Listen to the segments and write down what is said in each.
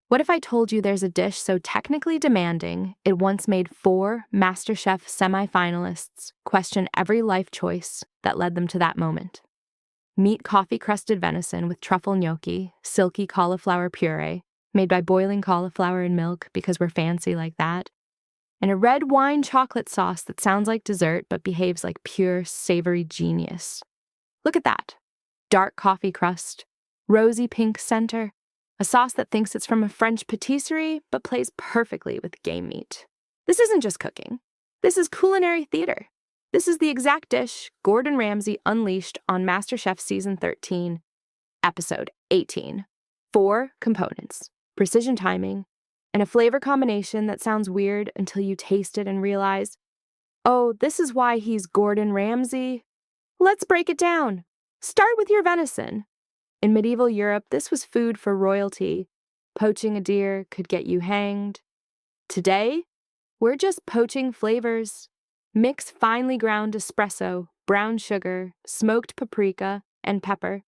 What if I told you there's a dish so technically demanding, it once made 4 MasterChef semifinalists question every life choice that led them to that moment? Meet coffee-crusted venison with truffle gnocchi, silky cauliflower puree, made by boiling cauliflower in milk because we're fancy like that, and a red wine chocolate sauce that sounds like dessert but behaves like pure, savory genius. Look at that. Dark coffee crust, rosy pink center, a sauce that thinks it's from a French patisserie but plays perfectly with game meat. This isn't just cooking. This is culinary theater. This is the exact dish Gordon Ramsay unleashed on MasterChef Season 13, Episode 18. 4 components, precision timing, and a flavor combination that sounds weird until you taste it and realize, oh, this is why he's Gordon Ramsay. Let's break it down. Start with your venison. In medieval Europe, this was food for royalty. Poaching a deer could get you hanged. Today, we're just poaching flavors. Mix finely ground espresso, brown sugar, smoked paprika, and pepper.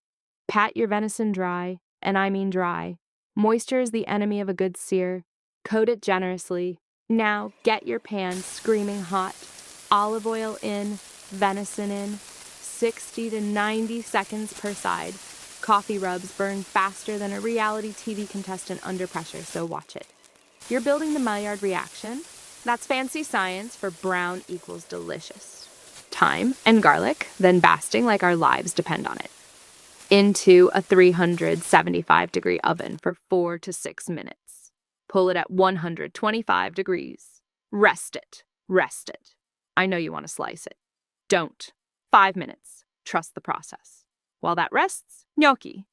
Pat your venison dry, and I mean dry. Moisture is the enemy of a good sear. Coat it generously. Now get your pan screaming hot. Olive oil in, venison in, 60 to 90 seconds per side. Coffee rubs burn faster than a reality TV contestant under pressure, so watch it. You're building the Maillard reaction. That's fancy science for brown equals delicious. Thyme and garlic, then basting like our lives depend on it. Into a 375-degree oven for 4 to 6 minutes. Pull it at 125 degrees. Rest it. Rest it. I know you want to slice it. Don't. 5 minutes. Trust the process. While that rests, gnocchi.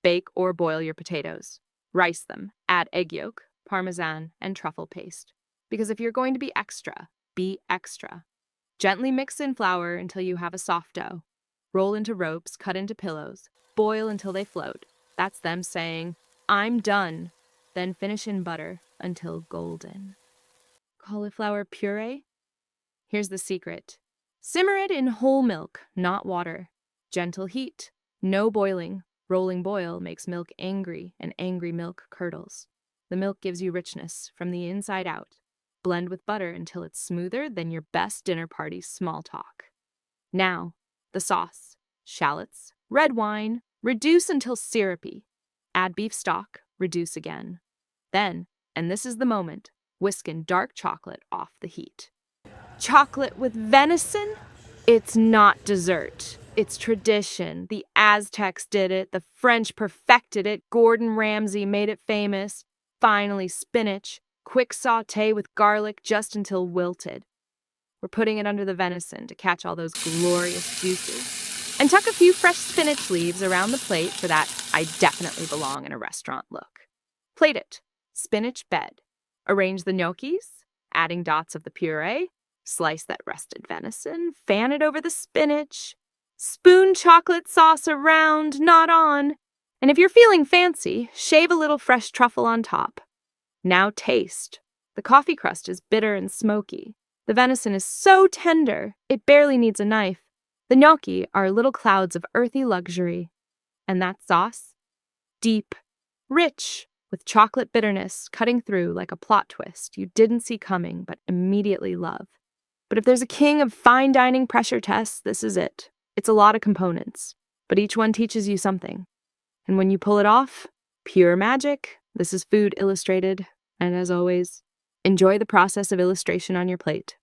Bake or boil your potatoes. Rice them. Add egg yolk, parmesan, and truffle paste. Because if you're going to be extra, be extra. Gently mix in flour until you have a soft dough. Roll into ropes, cut into pillows. Boil until they float. That's them saying, I'm done. Then finish in butter until golden. Cauliflower puree? Here's the secret. Simmer it in whole milk, not water. Gentle heat. No boiling. Rolling boil makes milk angry, and angry milk curdles. The milk gives you richness from the inside out. Blend with butter until it's smoother than your best dinner party small talk. Now, the sauce. Shallots, red wine, reduce until syrupy. Add beef stock, reduce again. Then, and this is the moment, whisk in dark chocolate off the heat. Chocolate with venison? It's not dessert. It's tradition. The Aztecs did it. The French perfected it. Gordon Ramsay made it famous. Finally, spinach. Quick sauté with garlic just until wilted. We're putting it under the venison to catch all those glorious juices. And tuck a few fresh spinach leaves around the plate for that I definitely belong in a restaurant look. Plate it. Spinach bed. Arrange the gnocchis, adding dots of the puree. Slice that rested venison. Fan it over the spinach. Spoon chocolate sauce around, not on. And if you're feeling fancy, shave a little fresh truffle on top. Now taste. The coffee crust is bitter and smoky. The venison is so tender, it barely needs a knife. The gnocchi are little clouds of earthy luxury. And that sauce? Deep, rich, with chocolate bitterness cutting through like a plot twist you didn't see coming but immediately love. But if there's a king of fine dining pressure tests, this is it. It's a lot of components, but each one teaches you something. And when you pull it off, pure magic. This is Food Illustrated. And as always, enjoy the process of illustration on your plate.